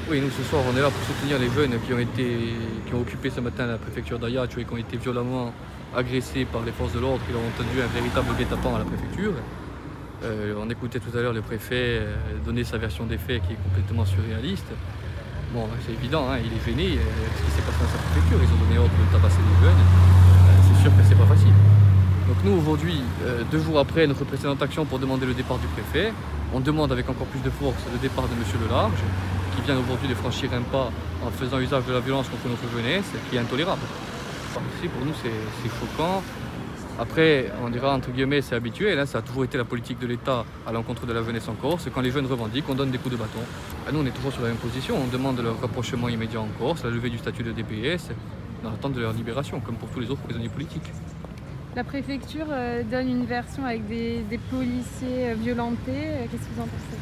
Oui, nous ce soir on est là pour soutenir les jeunes qui ont occupé ce matin la préfecture d'Ajaccio et qui ont été violemment agressés par les forces de l'ordre qui leur ont tendu un véritable guet-apens à la préfecture. On écoutait tout à l'heure le préfet donner sa version des faits qui est complètement surréaliste. Bon, c'est évident, hein, il est gêné ce qui s'est passé dans sa préfecture. Ils ont donné ordre de tabasser les jeunes. C'est sûr que c'est pas facile. Donc nous aujourd'hui, 2 jours après notre précédente action pour demander le départ du préfet, on demande avec encore plus de force le départ de M. Lelarge, qui vient aujourd'hui de franchir un pas en faisant usage de la violence contre notre jeunesse, qui est intolérable. Ici, pour nous, c'est choquant. Après, on dira entre guillemets, c'est habituel, hein, ça a toujours été la politique de l'État à l'encontre de la jeunesse en Corse. Quand les jeunes revendiquent, on donne des coups de bâton. Nous, on est toujours sur la même position, on demande leur rapprochement immédiat en Corse, la levée du statut de DPS, dans l'attente de leur libération, comme pour tous les autres prisonniers politiques. La préfecture donne une version avec des policiers violentés. Qu'est-ce que vous en pensez?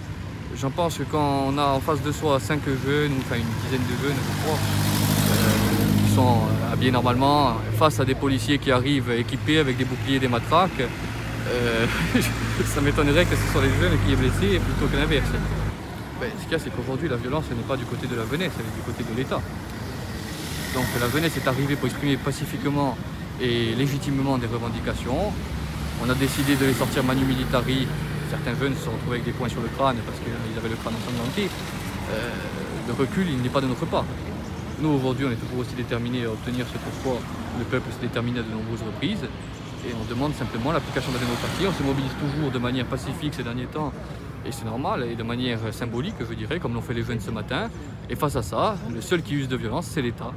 J'en pense que quand on a en face de soi 5 jeunes, ou enfin une dizaine de jeunes, je crois, qui sont habillés normalement, face à des policiers qui arrivent équipés avec des boucliers et des matraques, ça m'étonnerait que ce soit les jeunes qui aient blessé plutôt que l'inverse. Ce qu'il y a, c'est qu'aujourd'hui, la violence n'est pas du côté de la jeunesse, elle est du côté de l'État. Donc la jeunesse est arrivée pour exprimer pacifiquement et légitimement des revendications. On a décidé de les sortir manu militari. Certains jeunes se sont retrouvés avec des points sur le crâne parce qu'ils avaient le crâne ensanglanté. Le recul, il n'est pas de notre part. Nous, aujourd'hui, on est toujours aussi déterminés à obtenir ce pourquoi le peuple s'est déterminé à de nombreuses reprises. Et on demande simplement l'application de la démocratie. On se mobilise toujours de manière pacifique ces derniers temps. Et c'est normal, et de manière symbolique, je dirais, comme l'ont fait les jeunes ce matin. Et face à ça, le seul qui use de violence, c'est l'État.